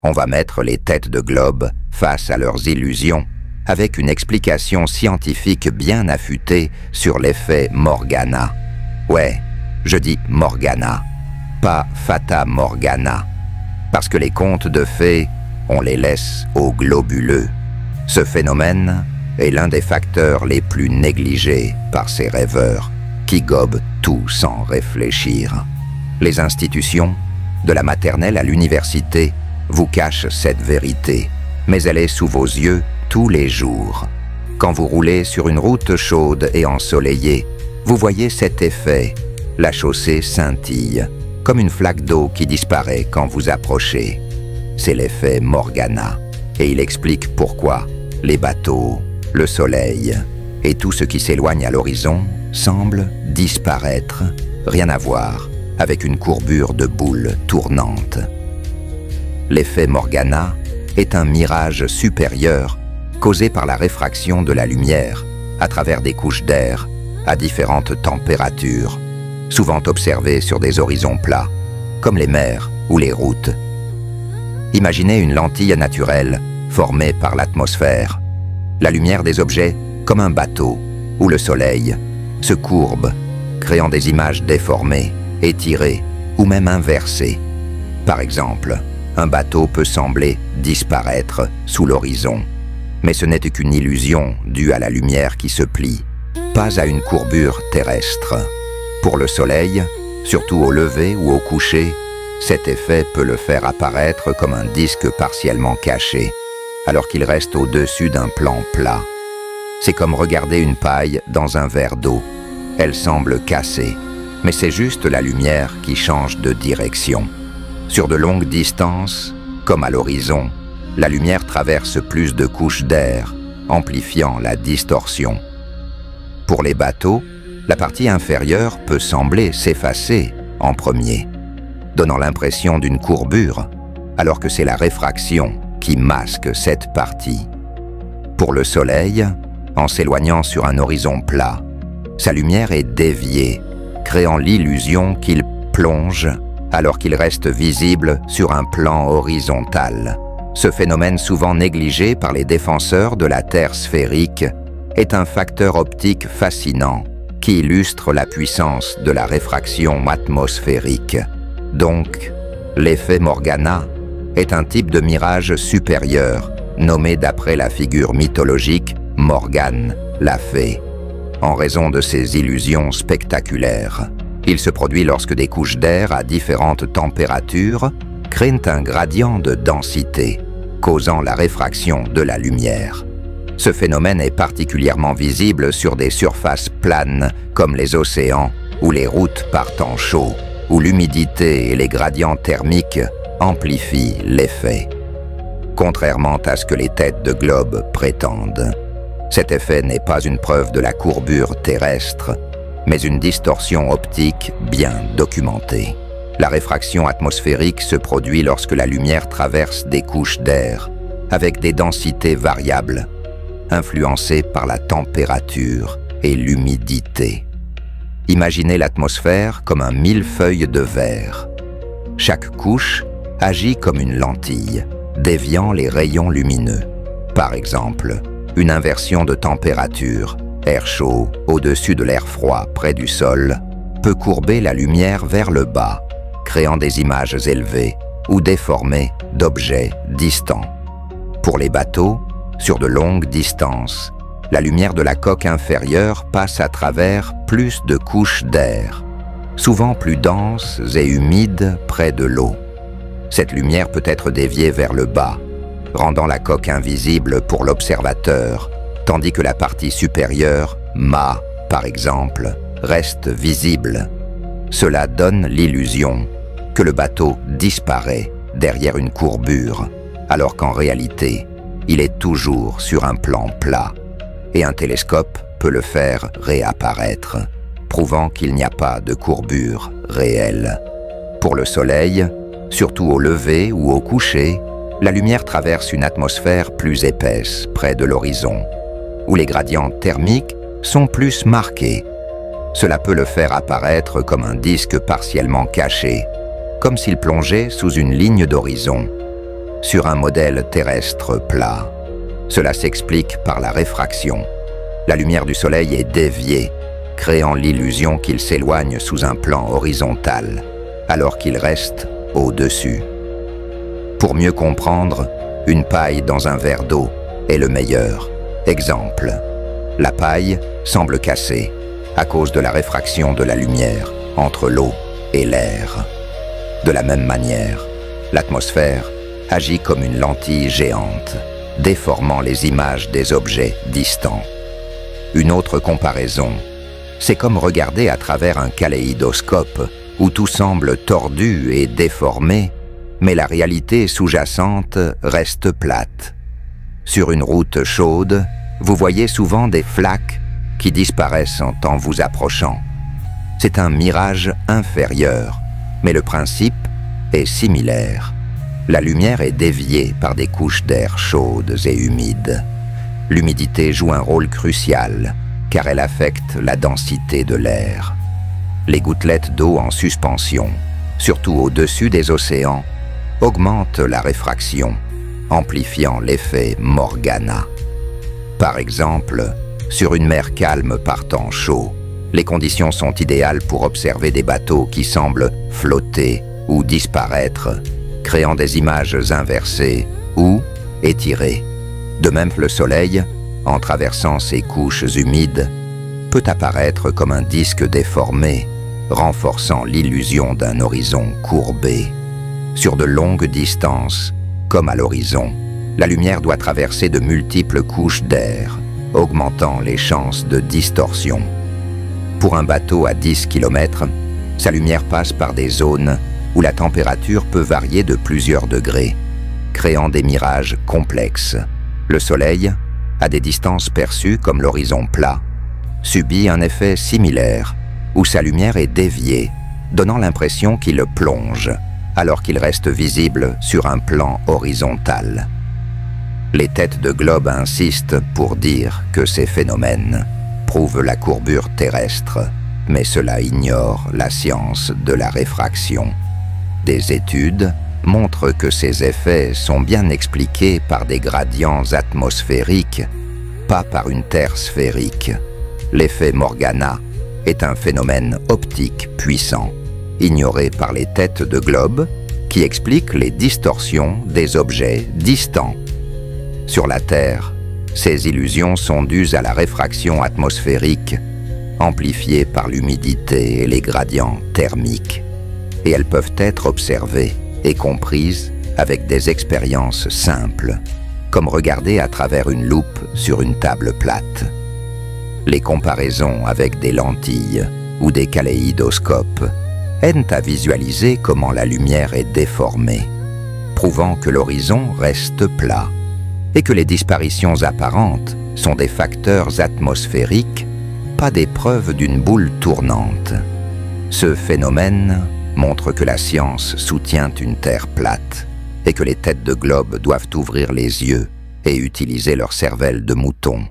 On va mettre les têtes de globe face à leurs illusions avec une explication scientifique bien affûtée sur l'effet Morgana. Ouais, je dis Morgana, pas Fata Morgana, parce que les contes de fées, on les laisse aux globuleux. Ce phénomène est l'un des facteurs les plus négligés par ces rêveurs qui gobent tout sans réfléchir. Les institutions, de la maternelle à l'université, vous cachent cette vérité, mais elle est sous vos yeux tous les jours. Quand vous roulez sur une route chaude et ensoleillée, vous voyez cet effet. La chaussée scintille, comme une flaque d'eau qui disparaît quand vous approchez. C'est l'effet Morgana, et il explique pourquoi les bateaux, le soleil et tout ce qui s'éloigne à l'horizon semble disparaître, rien à voir avec une courbure de boule tournante. L'effet Morgana est un mirage supérieur causé par la réfraction de la lumière à travers des couches d'air à différentes températures, souvent observées sur des horizons plats, comme les mers ou les routes. Imaginez une lentille naturelle formée par l'atmosphère, la lumière des objets comme un bateau où le soleil se courbe, créant des images déformées, étirées ou même inversées. Par exemple, un bateau peut sembler disparaître sous l'horizon, mais ce n'est qu'une illusion due à la lumière qui se plie, pas à une courbure terrestre. Pour le soleil, surtout au lever ou au coucher, cet effet peut le faire apparaître comme un disque partiellement caché, alors qu'il reste au-dessus d'un plan plat. C'est comme regarder une paille dans un verre d'eau. Elle semble cassée, mais c'est juste la lumière qui change de direction. Sur de longues distances, comme à l'horizon, la lumière traverse plus de couches d'air, amplifiant la distorsion. Pour les bateaux, la partie inférieure peut sembler s'effacer en premier, donnant l'impression d'une courbure, alors que c'est la réfraction qui masque cette partie. Pour le soleil, en s'éloignant sur un horizon plat, sa lumière est déviée, créant l'illusion qu'il plonge alors qu'il reste visible sur un plan horizontal. Ce phénomène souvent négligé par les défenseurs de la Terre sphérique est un facteur optique fascinant qui illustre la puissance de la réfraction atmosphérique. Donc, l'effet Morgana est un type de mirage supérieur, nommé d'après la figure mythologique Morgane, la fée, en raison de ses illusions spectaculaires. Il se produit lorsque des couches d'air à différentes températures créent un gradient de densité, causant la réfraction de la lumière. Ce phénomène est particulièrement visible sur des surfaces planes comme les océans ou les routes partant chaud, où l'humidité et les gradients thermiques amplifient l'effet. Contrairement à ce que les têtes de globe prétendent, cet effet n'est pas une preuve de la courbure terrestre, mais une distorsion optique bien documentée. La réfraction atmosphérique se produit lorsque la lumière traverse des couches d'air, avec des densités variables, influencées par la température et l'humidité. Imaginez l'atmosphère comme un millefeuille de verre. Chaque couche agit comme une lentille, déviant les rayons lumineux. Par exemple, une inversion de température, air chaud au-dessus de l'air froid près du sol, peut courber la lumière vers le bas, créant des images élevées ou déformées d'objets distants. Pour les bateaux, sur de longues distances, la lumière de la coque inférieure passe à travers plus de couches d'air, souvent plus denses et humides près de l'eau. Cette lumière peut être déviée vers le bas, rendant la coque invisible pour l'observateur, tandis que la partie supérieure, mât par exemple, reste visible. Cela donne l'illusion que le bateau disparaît derrière une courbure, alors qu'en réalité, il est toujours sur un plan plat, et un télescope peut le faire réapparaître, prouvant qu'il n'y a pas de courbure réelle. Pour le Soleil, surtout au lever ou au coucher, la lumière traverse une atmosphère plus épaisse près de l'horizon, où les gradients thermiques sont plus marqués. Cela peut le faire apparaître comme un disque partiellement caché, comme s'il plongeait sous une ligne d'horizon. sur un modèle terrestre plat. Cela s'explique par la réfraction. La lumière du Soleil est déviée, créant l'illusion qu'il s'éloigne sous un plan horizontal, alors qu'il reste au-dessus. Pour mieux comprendre, une paille dans un verre d'eau est le meilleur exemple. La paille semble cassée à cause de la réfraction de la lumière entre l'eau et l'air. De la même manière, l'atmosphère agit comme une lentille géante, déformant les images des objets distants. Une autre comparaison, c'est comme regarder à travers un kaléidoscope où tout semble tordu et déformé, mais la réalité sous-jacente reste plate. Sur une route chaude, vous voyez souvent des flaques qui disparaissent en vous approchant. C'est un mirage inférieur, mais le principe est similaire. La lumière est déviée par des couches d'air chaudes et humides. L'humidité joue un rôle crucial, car elle affecte la densité de l'air. Les gouttelettes d'eau en suspension, surtout au-dessus des océans, augmentent la réfraction, amplifiant l'effet Morgana. Par exemple, sur une mer calme par temps chaud, les conditions sont idéales pour observer des bateaux qui semblent flotter ou disparaître, créant des images inversées ou étirées. De même, le Soleil, en traversant ses couches humides, peut apparaître comme un disque déformé, renforçant l'illusion d'un horizon courbé. Sur de longues distances, comme à l'horizon, la lumière doit traverser de multiples couches d'air, augmentant les chances de distorsion. Pour un bateau à 10 km, sa lumière passe par des zones où la température peut varier de plusieurs degrés, créant des mirages complexes. Le Soleil, à des distances perçues comme l'horizon plat, subit un effet similaire, où sa lumière est déviée, donnant l'impression qu'il plonge, alors qu'il reste visible sur un plan horizontal. Les têtes de globe insistent pour dire que ces phénomènes prouvent la courbure terrestre, mais cela ignore la science de la réfraction. Des études montrent que ces effets sont bien expliqués par des gradients atmosphériques, pas par une Terre sphérique. L'effet Morgana est un phénomène optique puissant, ignoré par les têtes de globe, qui explique les distorsions des objets distants. Sur la Terre, ces illusions sont dues à la réfraction atmosphérique, amplifiée par l'humidité et les gradients thermiques, et elles peuvent être observées et comprises avec des expériences simples, comme regarder à travers une loupe sur une table plate. Les comparaisons avec des lentilles ou des kaléidoscopes aident à visualiser comment la lumière est déformée, prouvant que l'horizon reste plat et que les disparitions apparentes sont des facteurs atmosphériques, pas des preuves d'une boule tournante. Ce phénomène montre que la science soutient une Terre plate et que les têtes de globe doivent ouvrir les yeux et utiliser leur cervelle de mouton